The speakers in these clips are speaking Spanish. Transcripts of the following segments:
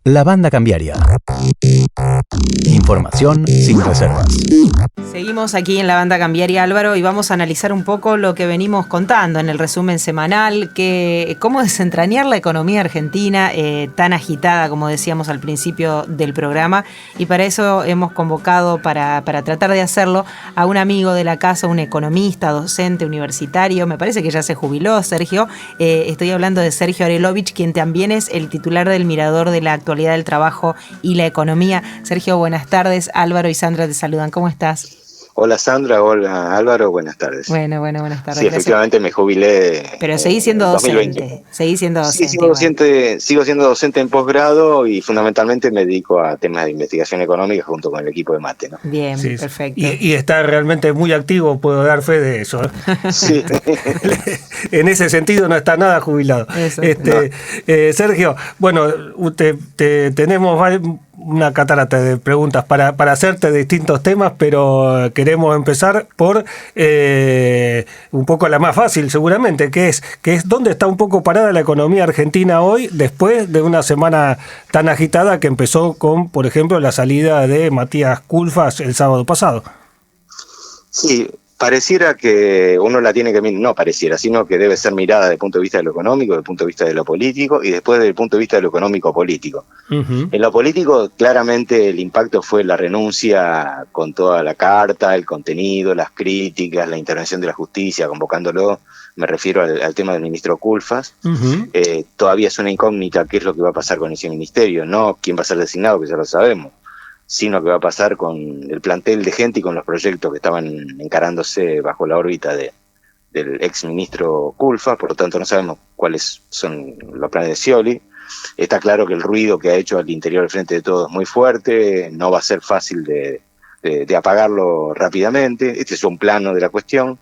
La Banda Cambiaria. Información sin reservas. Seguimos aquí en La Banda Cambiaria, Álvaro, y vamos a analizar un poco lo que venimos contando en el resumen semanal, cómo desentrañar la economía argentina tan agitada, como decíamos al principio del programa, y para eso hemos convocado, para tratar de hacerlo, a un amigo de la casa, un economista, docente, universitario, me parece que ya se jubiló, Sergio. Estoy hablando de Sergio Arelovich, quien también es el titular del Mirador de la Actualidad del Trabajo y la Economía. Sergio, buenas tardes. Álvaro y Sandra te saludan. ¿Cómo estás? Hola Sandra, hola Álvaro, buenas tardes. Bueno, buenas tardes. Sí, efectivamente me jubilé. Pero seguís siendo docente. Seguís siendo docente. Sí, sigo siendo docente en posgrado y fundamentalmente me dedico a temas de investigación económica junto con el equipo de Mate, ¿no? Bien, sí, perfecto. Y está realmente muy activo, puedo dar fe de eso. Sí. En ese sentido no está nada jubilado. No. Sergio, bueno, tenemos una catarata de preguntas para hacerte de distintos temas, pero queremos empezar por un poco la más fácil seguramente, que es dónde está un poco parada la economía argentina hoy después de una semana tan agitada que empezó con, por ejemplo, la salida de Matías Culfas el sábado pasado. Sí, pareciera que uno la tiene que mirar, no pareciera, sino que debe ser mirada desde el punto de vista de lo económico, desde el punto de vista de lo político y después desde el punto de vista de lo económico-político. Uh-huh. En lo político, claramente el impacto fue la renuncia con toda la carta, el contenido, las críticas, la intervención de la justicia, convocándolo, me refiero al tema del ministro Culfas. Uh-huh. Todavía es una incógnita qué es lo que va a pasar con ese ministerio, no quién va a ser designado, que ya lo sabemos, sino que va a pasar con el plantel de gente y con los proyectos que estaban encarándose bajo la órbita del ex ministro Culfas. Por lo tanto no sabemos cuáles son los planes de Scioli. Está claro que el ruido que ha hecho al interior del Frente de Todos es muy fuerte, no va a ser fácil de apagarlo rápidamente. Este es un plano de la cuestión.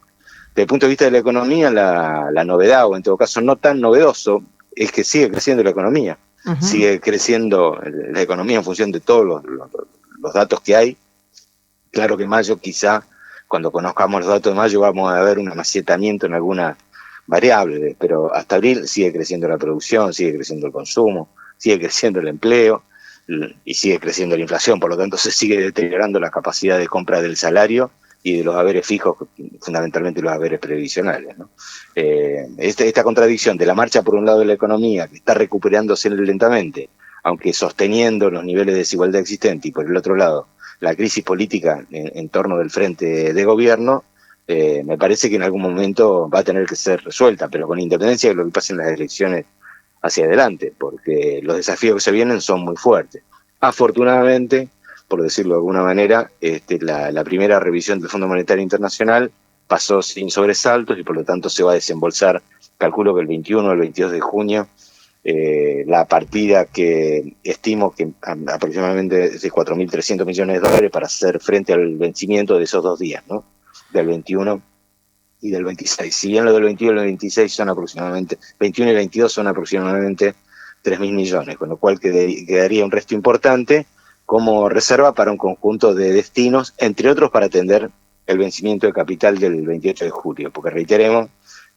Desde el punto de vista de la economía, la novedad, o en todo caso no tan novedoso, es que sigue creciendo la economía. Uh-huh. Sigue creciendo la economía en función de todos los datos que hay. Claro que en mayo, quizá, cuando conozcamos los datos de mayo, vamos a ver un amasietamiento en algunas variables, pero hasta abril sigue creciendo la producción, sigue creciendo el consumo, sigue creciendo el empleo y sigue creciendo la inflación. Por lo tanto, se sigue deteriorando la capacidad de compra del salario y de los haberes fijos, fundamentalmente los haberes previsionales, ¿no? Esta contradicción de la marcha por un lado de la economía, que está recuperándose lentamente, aunque sosteniendo los niveles de desigualdad existentes, y por el otro lado, la crisis política en torno del frente de gobierno, me parece que en algún momento va a tener que ser resuelta, pero con independencia de lo que pase en las elecciones hacia adelante, porque los desafíos que se vienen son muy fuertes. Afortunadamente, por decirlo de alguna manera, la primera revisión del Fondo Monetario Internacional pasó sin sobresaltos y por lo tanto se va a desembolsar, calculo que el 21 o el 22 de junio, la partida que estimo que aproximadamente es de 4.300 millones de dólares para hacer frente al vencimiento de esos 2 días, ¿no? Del 21 y del 26. Si bien lo del 21 y el 26 son aproximadamente, 21 y 22 son aproximadamente 3.000 millones, con lo cual quedaría un resto importante como reserva para un conjunto de destinos, entre otros para atender el vencimiento de capital del 28 de julio, porque reiteremos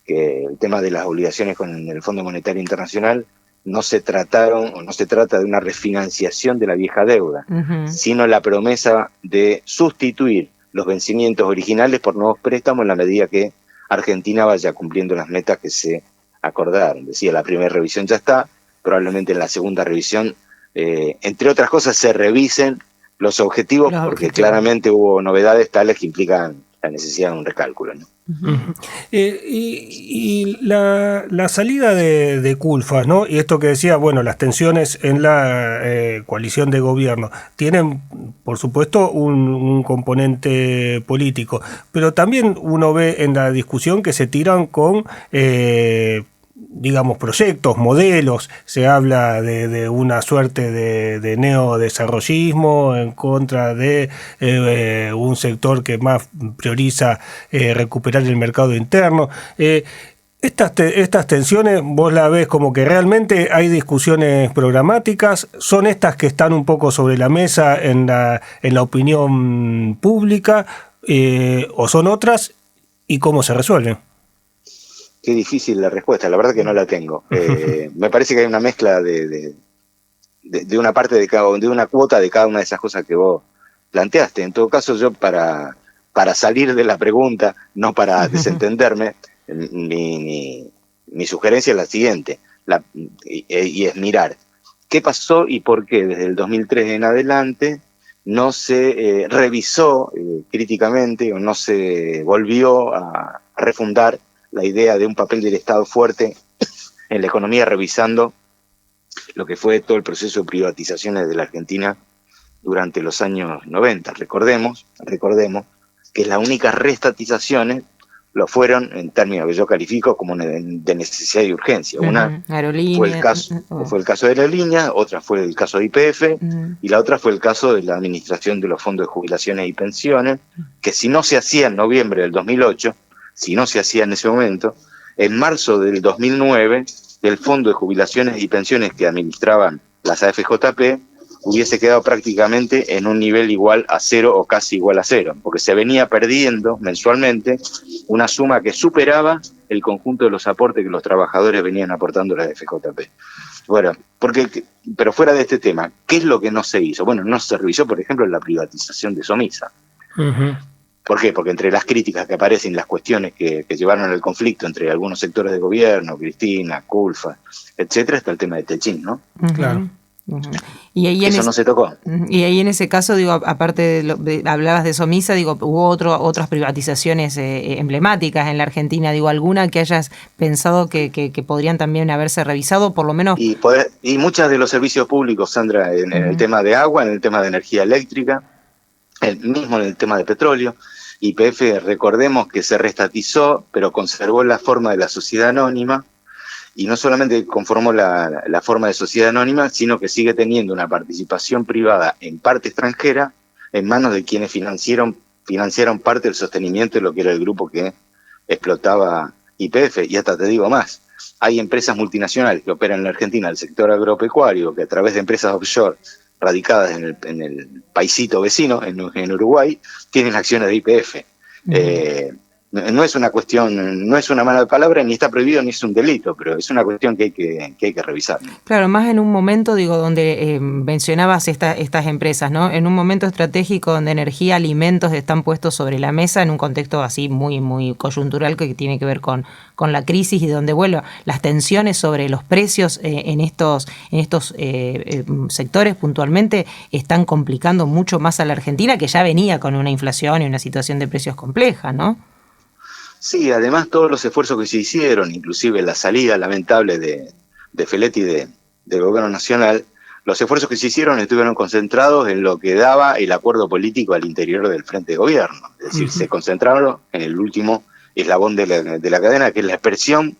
que el tema de las obligaciones con el Fondo Monetario Internacional no se trata de una refinanciación de la vieja deuda, uh-huh, sino la promesa de sustituir los vencimientos originales por nuevos préstamos en la medida que Argentina vaya cumpliendo las metas que se acordaron. Decía, la primera revisión ya está, probablemente en la segunda revisión, entre otras cosas, se revisen los objetivos, porque claramente hubo novedades tales que implican la necesidad de un recálculo, ¿no? Uh-huh. Y la salida de Culfas, ¿no? Y esto que decía, bueno, las tensiones en la coalición de gobierno tienen, por supuesto, un componente político, pero también uno ve en la discusión que se tiran con digamos, proyectos, modelos. Se habla de una suerte de neodesarrollismo en contra de un sector que más prioriza recuperar el mercado interno. Estas tensiones, vos la ves como que realmente hay discusiones programáticas, son estas que están un poco sobre la mesa en la opinión pública, o son otras, y cómo se resuelven. Qué difícil la respuesta, la verdad que no la tengo. Me parece que hay una mezcla de de una parte de una cuota de cada una de esas cosas que vos planteaste. En todo caso, yo para salir de la pregunta, no para desentenderme, mi sugerencia es la siguiente, y es mirar qué pasó y por qué desde el 2003 en adelante no se revisó críticamente o no se volvió a refundar la idea de un papel del Estado fuerte en la economía, revisando lo que fue todo el proceso de privatizaciones de la Argentina durante los años 90. Recordemos que las únicas reestatizaciones lo fueron en términos que yo califico como de necesidad y urgencia. Una fue el caso de Aerolíneas, otra fue el caso de YPF, y la otra fue el caso de la administración de los fondos de jubilaciones y pensiones, que si no se hacía en noviembre del 2008, si no se hacía en ese momento, en marzo del 2009, el fondo de jubilaciones y pensiones que administraban las AFJP hubiese quedado prácticamente en un nivel igual a cero o casi igual a cero, porque se venía perdiendo mensualmente una suma que superaba el conjunto de los aportes que los trabajadores venían aportando a la AFJP. Bueno, pero fuera de este tema, ¿qué es lo que no se hizo? Bueno, no se revisó, por ejemplo, la privatización de Somisa. ¿Por qué? Porque entre las críticas que aparecen, las cuestiones que llevaron al conflicto entre algunos sectores de gobierno, Cristina, Culfa, etcétera, está el tema de Techín, ¿no? Claro. Y ahí eso no se tocó. Y ahí en ese caso, digo, aparte hablabas de Somisa, digo, hubo otras privatizaciones emblemáticas en la Argentina, digo, alguna que hayas pensado que podrían también haberse revisado, por lo menos. Y muchas de los servicios públicos, Sandra, en el tema de agua, en el tema de energía eléctrica, mismo en el tema de petróleo. YPF, recordemos que se reestatizó, pero conservó la forma de la sociedad anónima, y no solamente conformó la forma de sociedad anónima, sino que sigue teniendo una participación privada en parte extranjera, en manos de quienes financiaron parte del sostenimiento de lo que era el grupo que explotaba YPF. Y hasta te digo más, hay empresas multinacionales que operan en la Argentina, el sector agropecuario, que a través de empresas offshore radicadas en el paisito vecino, en Uruguay, tienen acciones de YPF. No es una cuestión, no es una mala palabra, ni está prohibido, ni es un delito, pero es una cuestión que hay que revisar. Claro, más en un momento, digo, donde mencionabas estas empresas, ¿no? En un momento estratégico donde energía, alimentos están puestos sobre la mesa, en un contexto así muy, muy coyuntural que tiene que ver con la crisis, y donde, bueno, las tensiones sobre los precios en estos sectores puntualmente están complicando mucho más a la Argentina, que ya venía con una inflación y una situación de precios compleja, ¿no? Sí, además todos los esfuerzos que se hicieron, inclusive la salida lamentable de Feletti del gobierno nacional, los esfuerzos que se hicieron estuvieron concentrados en lo que daba el acuerdo político al interior del frente de gobierno. Es decir, se concentraron en el último eslabón de la cadena, que es la expresión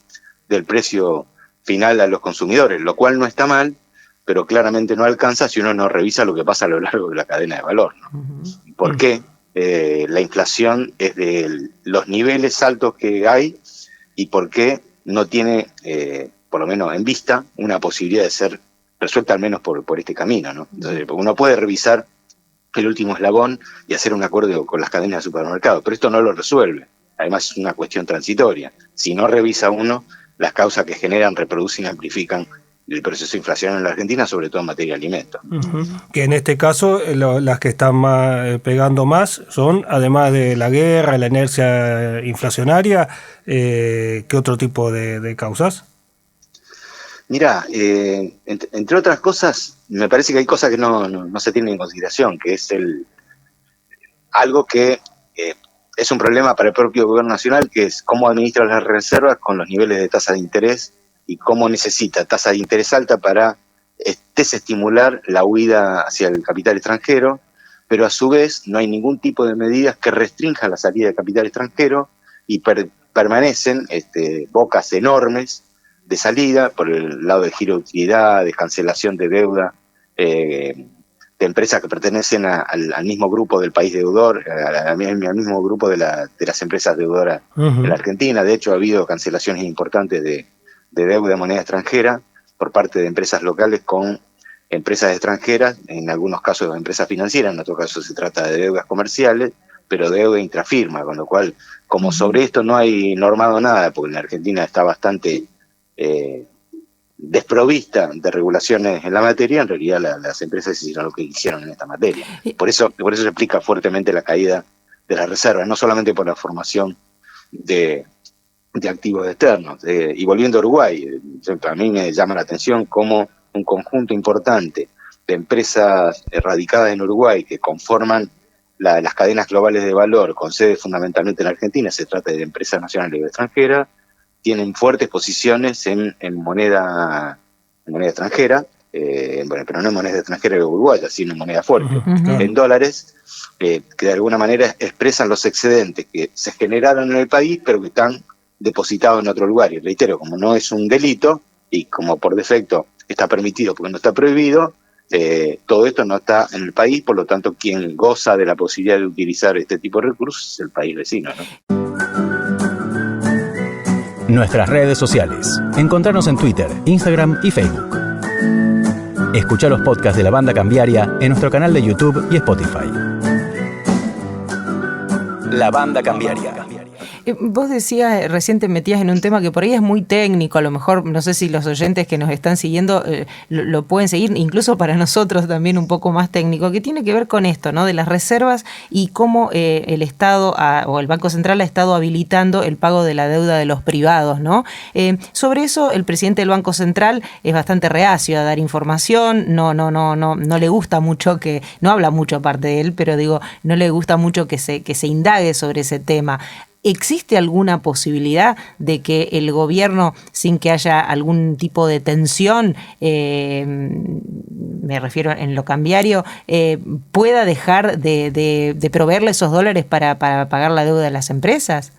del precio final a los consumidores, lo cual no está mal, pero claramente no alcanza si uno no revisa lo que pasa a lo largo de la cadena de valor, ¿no? ¿Por qué? La inflación es de los niveles altos que hay, y por qué no tiene, por lo menos en vista, una posibilidad de ser resuelta al menos por este camino, ¿no? Entonces, uno puede revisar el último eslabón y hacer un acuerdo con las cadenas de supermercados, pero esto no lo resuelve. Además es una cuestión transitoria. Si no revisa uno, las causas que generan, reproducen y amplifican el proceso inflacionario en la Argentina, sobre todo en materia de alimentos. Que en este caso las que están pegando más son, además de la guerra, la inercia inflacionaria, ¿qué otro tipo de causas? Mirá, entre otras cosas, me parece que hay cosas que no se tienen en consideración, que es algo que es un problema para el propio gobierno nacional, que es cómo administra las reservas con los niveles de tasa de interés, y cómo necesita tasa de interés alta para desestimular la huida hacia el capital extranjero, pero a su vez no hay ningún tipo de medidas que restrinjan la salida de capital extranjero, y permanecen bocas enormes de salida por el lado de giro de utilidades, cancelación de deuda, de empresas que pertenecen al mismo grupo del país deudor, al mismo grupo de las empresas deudoras de la Argentina. De hecho, ha habido cancelaciones importantes de deuda de moneda extranjera por parte de empresas locales con empresas extranjeras, en algunos casos empresas financieras, en otro caso se trata de deudas comerciales, pero deuda intrafirma, con lo cual, como sobre esto no hay normado nada, porque en la Argentina está bastante desprovista de regulaciones en la materia, en realidad las empresas hicieron lo que hicieron en esta materia. Por eso se explica fuertemente la caída de las reservas, no solamente por la formación de activos externos. Y volviendo a Uruguay, a mí me llama la atención cómo un conjunto importante de empresas radicadas en Uruguay que conforman las cadenas globales de valor, con sede fundamentalmente en Argentina, se trata de empresas nacionales o extranjeras, tienen fuertes posiciones en moneda extranjera, pero no en moneda extranjera uruguaya, sino en moneda fuerte, en dólares, que de alguna manera expresan los excedentes que se generaron en el país, pero que están depositados en otro lugar. Y reitero, como no es un delito, y como por defecto está permitido porque no está prohibido, todo esto no está en el país, por lo tanto quien goza de la posibilidad de utilizar este tipo de recursos es el país vecino, ¿no? Nuestras redes sociales. Encontrarnos en Twitter, Instagram y Facebook. Escucha los podcasts de La Banda Cambiaria en nuestro canal de YouTube y Spotify. La Banda Cambiaria. Vos decías, recién te metías en un tema que por ahí es muy técnico, a lo mejor no sé si los oyentes que nos están siguiendo lo pueden seguir, incluso para nosotros también un poco más técnico, que tiene que ver con esto, ¿no? De las reservas y cómo el Estado o el Banco Central ha estado habilitando el pago de la deuda de los privados, ¿no? Sobre eso el presidente del Banco Central es bastante reacio a dar información, no le gusta mucho no habla mucho aparte de él, pero digo, no le gusta mucho que se indague sobre ese tema. ¿Existe alguna posibilidad de que el gobierno, sin que haya algún tipo de tensión, me refiero en lo cambiario, pueda dejar de proveerle esos dólares para pagar la deuda de las empresas?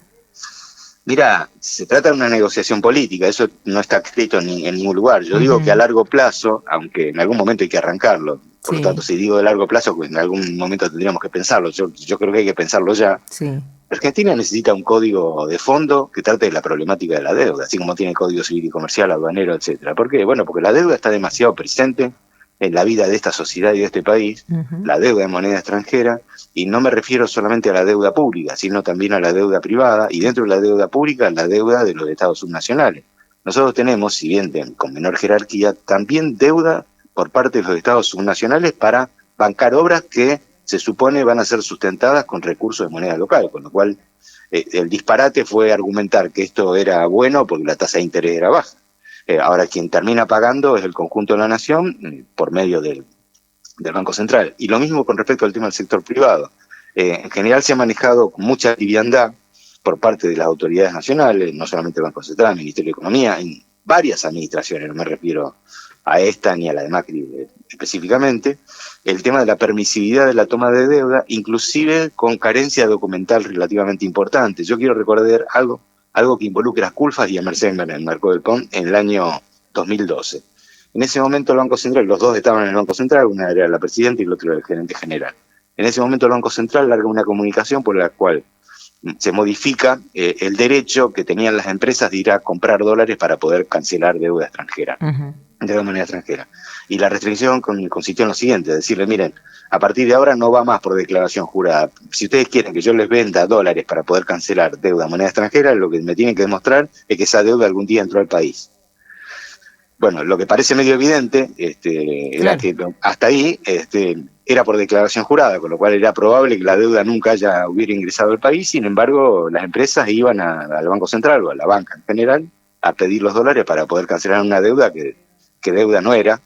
Mira, se trata de una negociación política, eso no está escrito en ningún lugar. Yo digo que a largo plazo, aunque en algún momento hay que arrancarlo, por lo tanto, si digo de largo plazo, pues en algún momento tendríamos que pensarlo. Yo creo que hay que pensarlo ya. Sí. Argentina necesita un código de fondo que trate de la problemática de la deuda, así como tiene código civil y comercial, aduanero, etcétera. ¿Por qué? Bueno, porque la deuda está demasiado presente en la vida de esta sociedad y de este país, la deuda en moneda extranjera, y no me refiero solamente a la deuda pública, sino también a la deuda privada, y dentro de la deuda pública, la deuda de los estados subnacionales. Nosotros tenemos, si bien con menor jerarquía, también deuda por parte de los estados subnacionales para bancar obras que se supone van a ser sustentadas con recursos de moneda local, con lo cual el disparate fue argumentar que esto era bueno porque la tasa de interés era baja. Ahora quien termina pagando es el conjunto de la nación por medio del Banco Central. Y lo mismo con respecto al tema del sector privado. En general se ha manejado con mucha liviandad por parte de las autoridades nacionales, no solamente el Banco Central, el Ministerio de Economía, en varias administraciones, no me refiero a esta ni a la de Macri específicamente, el tema de la permisividad de la toma de deuda, inclusive con carencia documental relativamente importante. Yo quiero recordar algo que involucra a Culfas y a Mercedes en el marco del PON en el año 2012. En ese momento el Banco Central, los dos estaban en el Banco Central, una era la presidenta y el otro era el gerente general. En ese momento el Banco Central larga una comunicación por la cual se modifica el derecho que tenían las empresas de ir a comprar dólares para poder cancelar deuda extranjera, deuda de moneda extranjera. Y la restricción consistió en lo siguiente, decirle, miren, a partir de ahora no va más por declaración jurada. Si ustedes quieren que yo les venda dólares para poder cancelar deuda de moneda extranjera, lo que me tienen que demostrar es que esa deuda algún día entró al país. Bueno, lo que parece medio evidente era que hasta ahí era por declaración jurada, con lo cual era probable que la deuda nunca hubiera ingresado al país. Sin embargo, las empresas iban al Banco Central o a la banca en general a pedir los dólares para poder cancelar una deuda que deuda no era,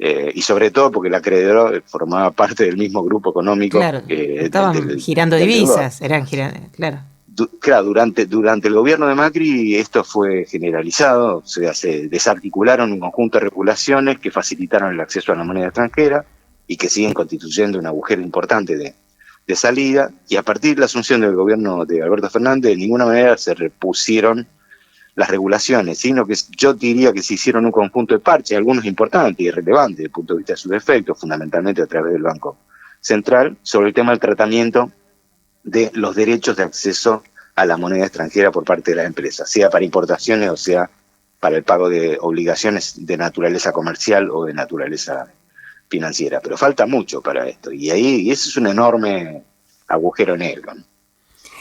y sobre todo porque el acreedor formaba parte del mismo grupo económico. Claro, estaban girando divisas, claro. Claro, durante el gobierno de Macri esto fue generalizado, o sea, se desarticularon un conjunto de regulaciones que facilitaron el acceso a la moneda extranjera y que siguen constituyendo un agujero importante de salida, y a partir de la asunción del gobierno de Alberto Fernández de ninguna manera se repusieron las regulaciones, sino que yo diría que se hicieron un conjunto de parches, algunos importantes y relevantes desde el punto de vista de sus efectos, fundamentalmente a través del Banco Central, sobre el tema del tratamiento de los derechos de acceso a la moneda extranjera por parte de las empresas, sea para importaciones o sea para el pago de obligaciones de naturaleza comercial o de naturaleza financiera. Pero falta mucho para esto, y ese es un enorme agujero negro, ¿no?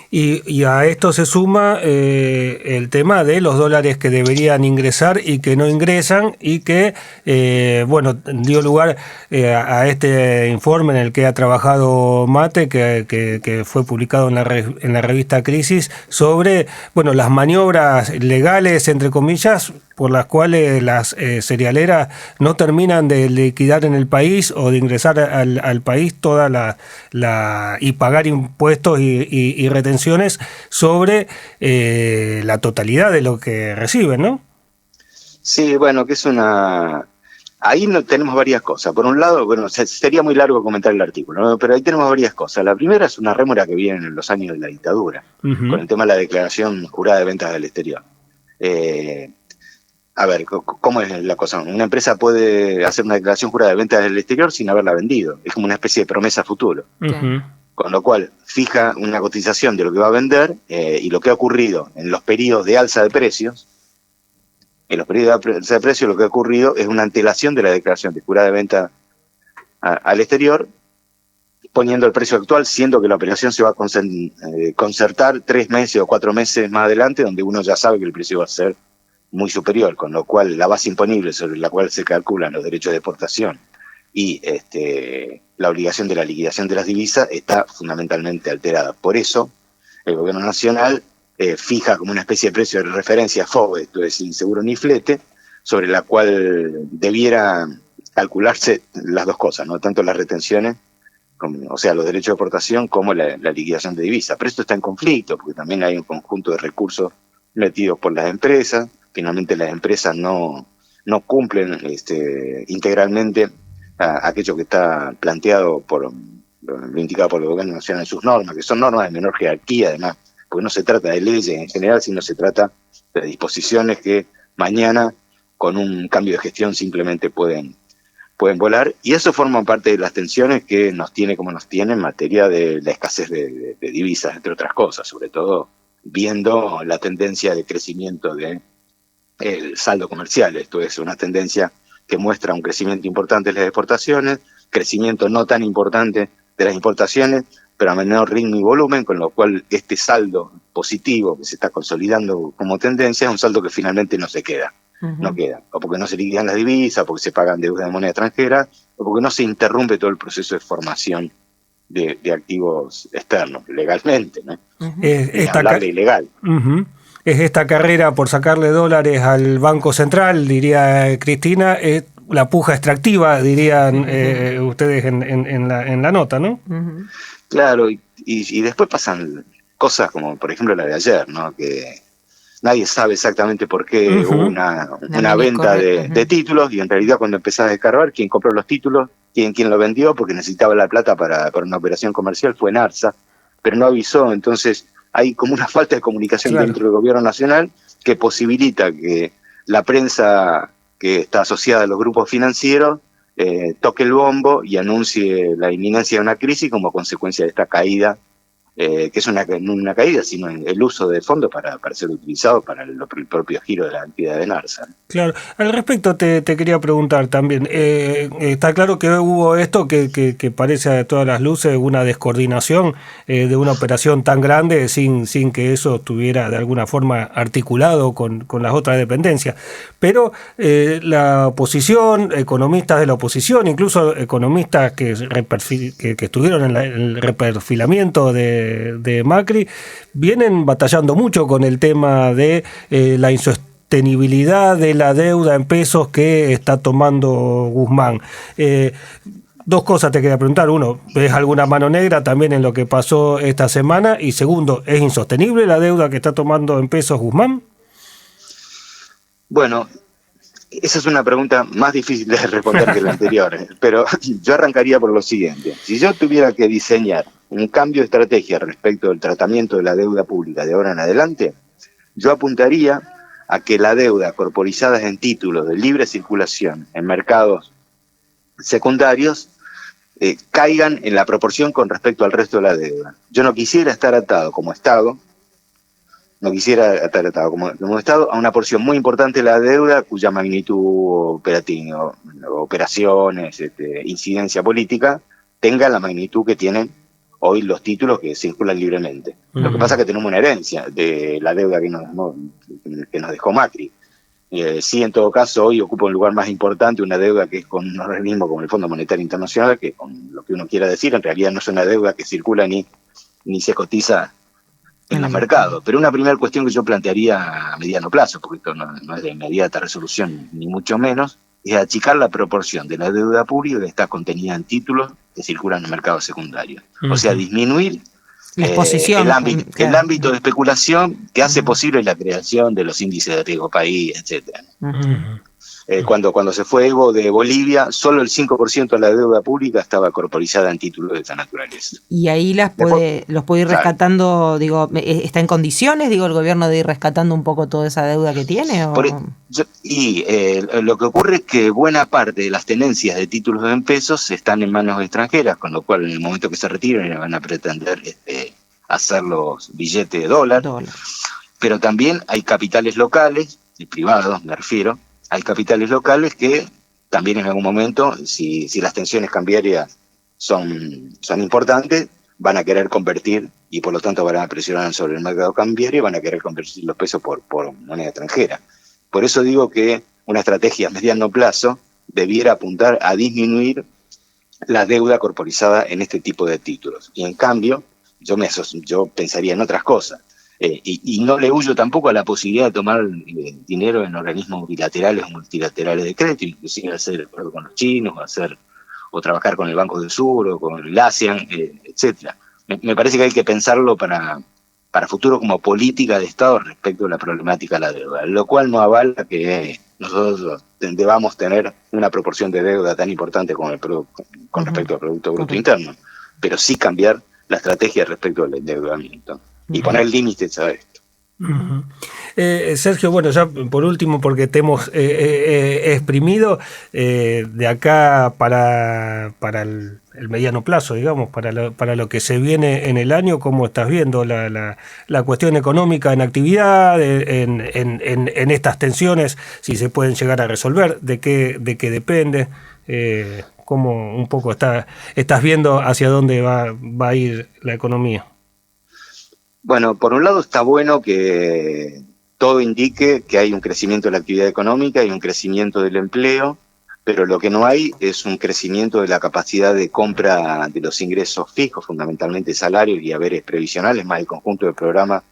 Y a esto se suma el tema de los dólares que deberían ingresar y que no ingresan, y que, dio lugar a este informe en el que ha trabajado Mate, que fue publicado en la revista Crisis, sobre las maniobras legales, entre comillas, por las cuales las cerealeras no terminan de liquidar en el país o de ingresar al país toda y pagar impuestos y retenciones sobre la totalidad de lo que reciben, ¿no? Sí, que es una... Ahí tenemos varias cosas. Por un lado, sería muy largo comentar el artículo, ¿no? Pero ahí tenemos varias cosas. La primera es una rémora que viene en los años de la dictadura, con el tema de la declaración jurada de ventas del exterior. ¿Cómo es la cosa? Una empresa puede hacer una declaración jurada de ventas del exterior sin haberla vendido. Es como una especie de promesa a futuro. Con lo cual, fija una cotización de lo que va a vender y lo que ha ocurrido en los periodos de alza de precios. En los periodos de alza de precios lo que ha ocurrido es una antelación de la declaración de jurada de venta al exterior, poniendo el precio actual, siendo que la operación se va a concertar 3 meses o 4 meses más adelante, donde uno ya sabe que el precio va a ser muy superior, con lo cual la base imponible sobre la cual se calculan los derechos de exportación y la obligación de la liquidación de las divisas está fundamentalmente alterada. Por eso, el gobierno nacional fija como una especie de precio de referencia FOB, esto es sin seguro ni flete, sobre la cual debiera calcularse las dos cosas, ¿no? Tanto las retenciones, o sea, los derechos de exportación, como la liquidación de divisas. Pero esto está en conflicto, porque también hay un conjunto de recursos metidos por las empresas. Finalmente las empresas no cumplen integralmente aquello que está planteado lo indicado por el gobierno nacional en sus normas, que son normas de menor jerarquía además, porque no se trata de leyes en general, sino se trata de disposiciones que mañana con un cambio de gestión simplemente pueden volar, y eso forma parte de las tensiones que nos tiene como nos tiene en materia de la escasez de divisas, entre otras cosas, sobre todo viendo la tendencia de crecimiento del saldo comercial. Esto es una tendencia que muestra un crecimiento importante de las exportaciones, crecimiento no tan importante de las importaciones, pero a menor ritmo y volumen, con lo cual este saldo positivo que se está consolidando como tendencia es un saldo que finalmente no se queda. No queda, o porque no se liquidan las divisas, o porque se pagan deudas de moneda extranjera, o porque no se interrumpe todo el proceso de formación de activos externos, legalmente, ¿no? Hablar de ilegal. Es esta carrera por sacarle dólares al Banco Central, diría Cristina, es la puja extractiva, dirían ustedes en la nota, ¿no? Claro, y después pasan cosas como, por ejemplo, la de ayer, ¿no? Que nadie sabe exactamente por qué hubo una venta de títulos, y en realidad cuando empezás a escarbar, quien compró los títulos, quien lo vendió, porque necesitaba la plata para una operación comercial, fue Narsa, pero no avisó. Entonces hay como una falta de comunicación dentro del gobierno nacional que posibilita que la prensa que está asociada a los grupos financieros toque el bombo y anuncie la inminencia de una crisis como consecuencia de esta caída, que es no una caída, sino el uso de fondos para ser utilizado para el propio giro de la actividad de Narsa. Claro, al respecto te quería preguntar también, está claro que hubo esto que parece a todas las luces una descoordinación de una operación tan grande sin que eso estuviera de alguna forma articulado con las otras dependencias, pero la oposición, economistas de la oposición, incluso economistas que estuvieron en el reperfilamiento de Macri, vienen batallando mucho con el tema de la insostenibilidad de la deuda en pesos que está tomando Guzmán. Dos cosas te quería preguntar. Uno, ¿ves alguna mano negra también en lo que pasó esta semana? Y segundo, ¿es insostenible la deuda que está tomando en pesos Guzmán? Bueno, esa es una pregunta más difícil de responder que la anterior, pero yo arrancaría por lo siguiente. Si yo tuviera que diseñar un cambio de estrategia respecto del tratamiento de la deuda pública de ahora en adelante, yo apuntaría a que la deuda corporizada en títulos de libre circulación en mercados secundarios caigan en la proporción con respecto al resto de la deuda. Yo no quisiera estar atado como Estado, a una porción muy importante de la deuda cuya magnitud operaciones, incidencia política, tenga la magnitud que tienen hoy los títulos que circulan libremente. Lo que pasa es que tenemos una herencia de la deuda que nos dejó Macri. Sí, en todo caso, hoy ocupa un lugar más importante una deuda que es con un organismo como el Fondo Monetario Internacional, que con lo que uno quiera decir, en realidad no es una deuda que circula ni se cotiza en los mercados. Pero una primera cuestión que yo plantearía a mediano plazo, porque esto no es de inmediata resolución, ni mucho menos, es achicar la proporción de la deuda pública que está contenida en títulos que circulan en el mercado secundario. O sea, disminuir la exposición, el ámbito de especulación que hace posible la creación de los índices de riesgo país, etcétera. Cuando se fue Evo de Bolivia, solo el 5% de la deuda pública estaba corporizada en títulos de esta naturaleza. Y ahí los puede ir rescatando, claro. Digo, ¿está en condiciones, el gobierno de ir rescatando un poco toda esa deuda que tiene? ¿O? Lo que ocurre es que buena parte de las tenencias de títulos en pesos están en manos extranjeras, con lo cual en el momento que se retiren van a pretender hacer los billetes de dólar. Pero también hay capitales locales, y privados me refiero, hay capitales locales que también en algún momento, si las tensiones cambiarias son importantes, van a querer convertir y por lo tanto van a presionar sobre el mercado cambiario y van a querer convertir los pesos por moneda extranjera. Por eso digo que una estrategia a mediano plazo debiera apuntar a disminuir la deuda corporizada en este tipo de títulos. Y en cambio, yo pensaría en otras cosas. Y no le huyo tampoco a la posibilidad de tomar dinero en organismos bilaterales o multilaterales de crédito, inclusive hacer acuerdo con los chinos, o trabajar con el Banco del Sur o con el ASEAN, etcétera. Me parece que hay que pensarlo para futuro como política de Estado respecto a la problemática de la deuda, lo cual no avala que nosotros debamos tener una proporción de deuda tan importante con respecto al Producto Bruto Interno, pero sí cambiar la estrategia respecto al endeudamiento y poner límites a esto. Sergio, bueno, ya por último, porque te hemos exprimido de acá para el mediano plazo, digamos, para lo que se viene en el año, ¿cómo estás viendo la cuestión económica en actividad, en estas tensiones, si se pueden llegar a resolver, de qué depende? ¿Cómo un poco estás viendo hacia dónde va a ir la economía? Bueno, por un lado está bueno que todo indique que hay un crecimiento de la actividad económica y un crecimiento del empleo, pero lo que no hay es un crecimiento de la capacidad de compra de los ingresos fijos, fundamentalmente salarios y haberes previsionales, más el conjunto de programas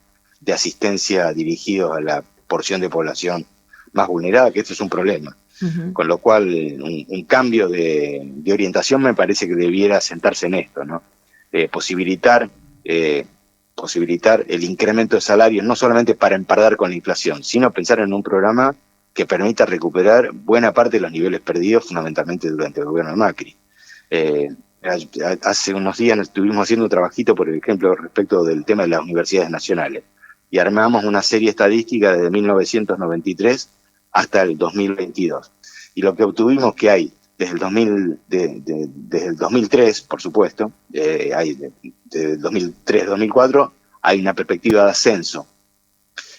de asistencia dirigidos a la porción de población más vulnerada, que esto es un problema. Con lo cual, un cambio de orientación me parece que debiera sentarse en esto, ¿no? Posibilitar el incremento de salarios, no solamente para empardar con la inflación, sino pensar en un programa que permita recuperar buena parte de los niveles perdidos, fundamentalmente durante el gobierno de Macri. Hace unos días estuvimos haciendo un trabajito, por ejemplo, respecto del tema de las universidades nacionales, y armamos una serie estadística desde 1993 hasta el 2022. Y lo que obtuvimos que hay desde el 2003, por supuesto, hay desde el 2003-2004, hay una perspectiva de ascenso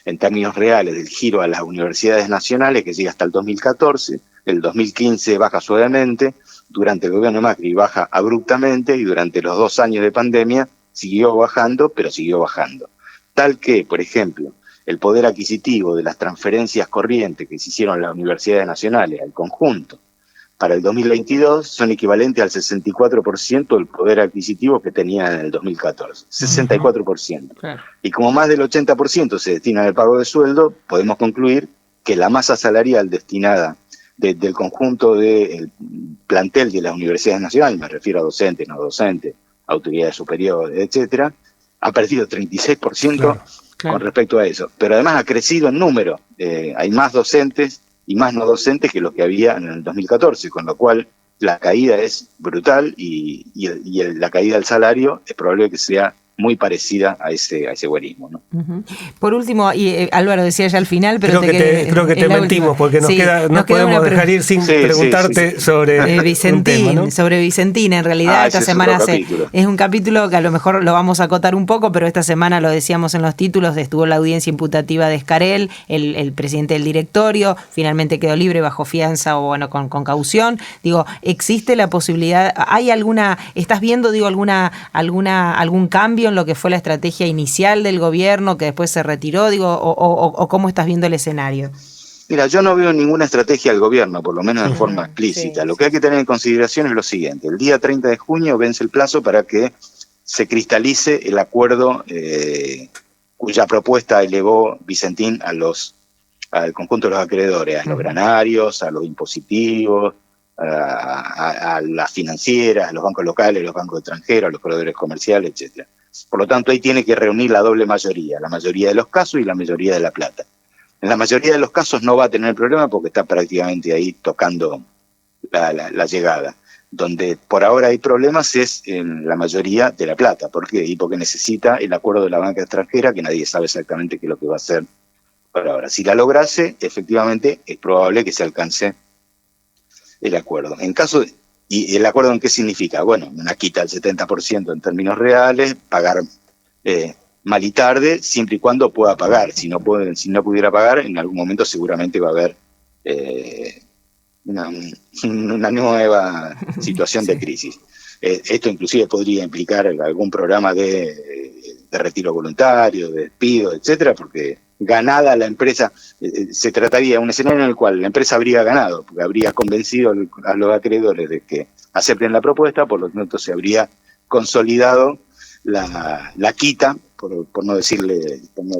en términos reales del giro a las universidades nacionales que llega hasta el 2014, el 2015 baja suavemente, durante el gobierno de Macri baja abruptamente y durante los 2 años de pandemia siguió bajando, pero siguió bajando. Tal que, por ejemplo, el poder adquisitivo de las transferencias corrientes que se hicieron en las universidades nacionales al conjunto para el 2022 son equivalentes al 64% del poder adquisitivo que tenían en el 2014. 64%. Claro. Y como más del 80% se destina al pago de sueldo, podemos concluir que la masa salarial destinada del conjunto del plantel de las universidades nacionales, me refiero a docentes, no docentes, autoridades superiores, etcétera, ha perdido 36%. Claro. Con respecto a eso, pero además ha crecido en número, hay más docentes y más no docentes que los que había en el 2014, con lo cual la caída es brutal y la caída del salario es probable que sea muy parecida a ese guerismo, ¿no? Uh-huh. Por último, y Álvaro decía ya al final, pero creo que te mentimos, porque nos podemos dejar ir sin preguntarte sobre Vicentín, un tema, ¿no? sobre Vicentín. En realidad esta semana es un capítulo que a lo mejor lo vamos a acotar un poco, pero esta semana lo decíamos en los títulos, estuvo la audiencia imputativa de Escarel, el presidente del directorio, finalmente quedó libre bajo fianza o bueno, con caución. Digo, ¿existe la posibilidad, estás viendo, algún cambio en lo que fue la estrategia inicial del gobierno que después se retiró, o cómo estás viendo el escenario? Mira, yo no veo ninguna estrategia del gobierno, por lo menos de forma explícita. Lo que hay que tener en consideración es lo siguiente: el día 30 de junio vence el plazo para que se cristalice el acuerdo cuya propuesta elevó Vicentín al conjunto de los acreedores, a los granarios, a los impositivos, a las financieras, a los bancos locales, a los bancos extranjeros, a los proveedores comerciales, etcétera. Por lo tanto, ahí tiene que reunir la doble mayoría, la mayoría de los casos y la mayoría de la plata. En la mayoría de los casos no va a tener problema porque está prácticamente ahí tocando la llegada. Donde por ahora hay problemas es en la mayoría de la plata. ¿Por qué? Y porque necesita el acuerdo de la banca extranjera, que nadie sabe exactamente qué es lo que va a hacer por ahora. Si la lograse, efectivamente, es probable que se alcance el acuerdo. ¿Y el acuerdo en qué significa? Bueno, una quita del 70% en términos reales, pagar mal y tarde, siempre y cuando pueda pagar. Si no pudiera pagar, en algún momento seguramente va a haber una nueva situación de crisis. Esto inclusive podría implicar algún programa de retiro voluntario, de despido, etcétera, porque ganada la empresa, se trataría de un escenario en el cual la empresa habría ganado, porque habría convencido a los acreedores de que acepten la propuesta, por lo tanto se habría consolidado la quita, por no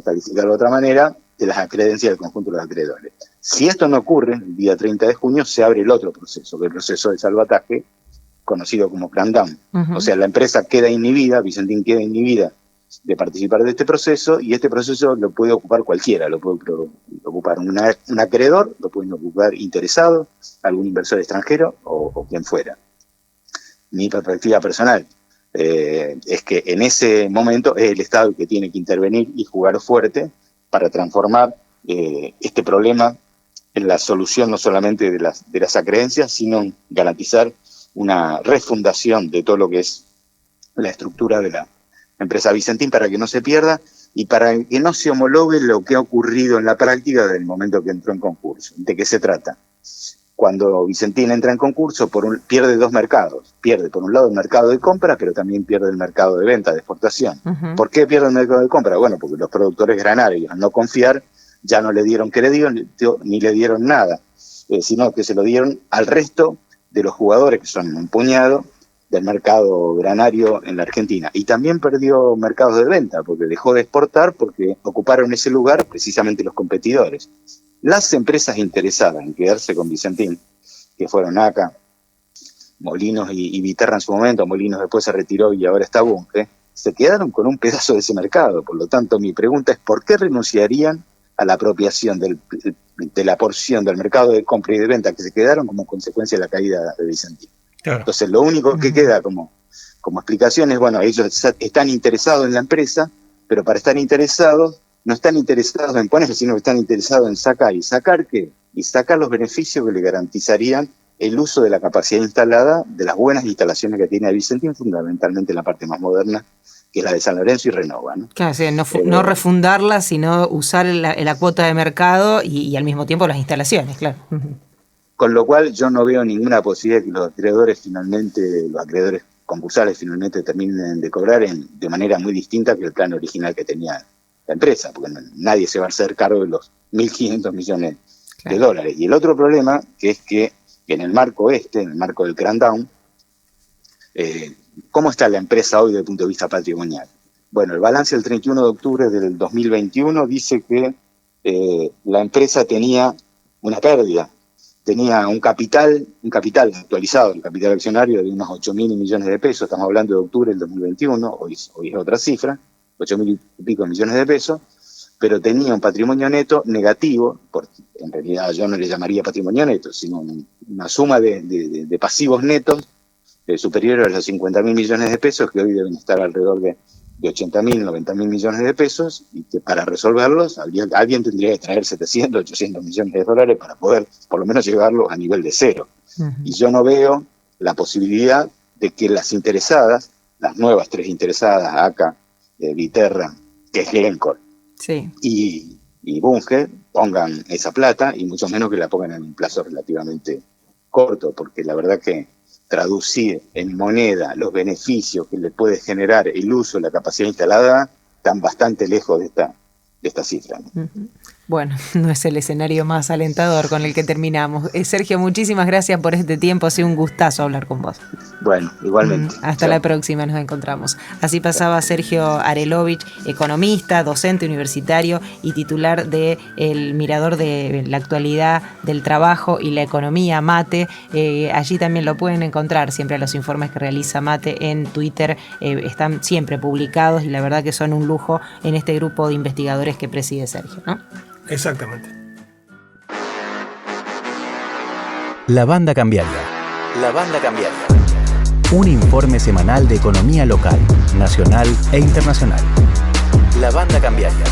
calificarlo de otra manera, de las acreencias del conjunto de los acreedores. Si esto no ocurre, el día 30 de junio se abre el otro proceso, el proceso de salvataje, conocido como cramdown. O sea, la empresa queda inhibida, Vicentín queda inhibida de participar de este proceso, y este proceso lo puede ocupar cualquiera, lo puede ocupar un acreedor, lo pueden ocupar interesados, algún inversor extranjero o quien fuera. Mi perspectiva personal es que en ese momento es el Estado el que tiene que intervenir y jugar fuerte para transformar este problema en la solución no solamente de las acreencias, sino en garantizar una refundación de todo lo que es la estructura de la empresa Vicentín para que no se pierda y para que no se homologue lo que ha ocurrido en la práctica desde el momento que entró en concurso. ¿De qué se trata? Cuando Vicentín entra en concurso, pierde dos mercados. Pierde, por un lado, el mercado de compra, pero también pierde el mercado de venta, de exportación. ¿Por qué pierde el mercado de compra? Bueno, porque los productores granarios, al no confiar, ya no le dieron crédito ni le dieron nada, sino que se lo dieron al resto de los jugadores, que son un puñado, del mercado granario en la Argentina. Y también perdió mercados de venta, porque dejó de exportar, porque ocuparon ese lugar precisamente los competidores. Las empresas interesadas en quedarse con Vicentín, que fueron ACA, Molinos y Viterra en su momento, Molinos después se retiró y ahora está Bunge, se quedaron con un pedazo de ese mercado. Por lo tanto, mi pregunta es: ¿por qué renunciarían a la apropiación de la porción del mercado de compra y de venta que se quedaron como consecuencia de la caída de Vicentín? Claro. Entonces, lo único que queda como explicación es, bueno, ellos están interesados en la empresa, pero para estar interesados, no están interesados en ponerse, sino que están interesados en sacar. ¿Y sacar qué? Y sacar los beneficios que le garantizarían el uso de la capacidad instalada de las buenas instalaciones que tiene Vicentín, fundamentalmente en la parte más moderna, que es la de San Lorenzo y Renova, ¿no? Claro, o sea, no refundarla, sino usar la cuota de mercado y al mismo tiempo las instalaciones, claro. Con lo cual yo no veo ninguna posibilidad que los acreedores concursales finalmente terminen de cobrar de manera muy distinta que el plan original que tenía la empresa, porque nadie se va a hacer cargo de los 1.500 millones de dólares. Y el otro problema es que en el marco en el marco del cramdown, ¿cómo está la empresa hoy desde el punto de vista patrimonial? Bueno, el balance del 31 de octubre del 2021 dice que la empresa tenía una pérdida, tenía un capital actualizado, el capital accionario de unos 8.000 millones de pesos, estamos hablando de octubre del 2021, hoy es otra cifra, 8.000 y pico millones de pesos, pero tenía un patrimonio neto negativo, porque en realidad yo no le llamaría patrimonio neto, sino una suma de pasivos netos superiores a los 50.000 millones de pesos, que hoy deben estar alrededor de de 80.000, 90.000 millones de pesos, y que para resolverlos alguien tendría que traer 700, 800 millones de dólares para poder por lo menos llevarlo a nivel de cero. Y yo no veo la posibilidad de que las interesadas, las nuevas 3 interesadas, ACA, Viterra, que es Glencore, sí, y Bunge, pongan esa plata, y mucho menos que la pongan en un plazo relativamente corto, porque la verdad que traducir en moneda los beneficios que le puede generar el uso de la capacidad instalada están bastante lejos de esta cifra, ¿no? Bueno, no es el escenario más alentador con el que terminamos. Sergio, muchísimas gracias por este tiempo. Ha sido un gustazo hablar con vos. Bueno, igualmente. Hasta la próxima, nos encontramos. Así pasaba Sergio Arelovich, economista, docente universitario y titular de El Mirador de la Actualidad del Trabajo y la Economía, MATE. Allí también lo pueden encontrar, siempre los informes que realiza MATE en Twitter están siempre publicados, y la verdad que son un lujo en este grupo de investigadores que preside Sergio, ¿no? Exactamente. La Banda Cambiaria. La Banda Cambiaria. Un informe semanal de economía local, nacional e internacional. La Banda Cambiaria.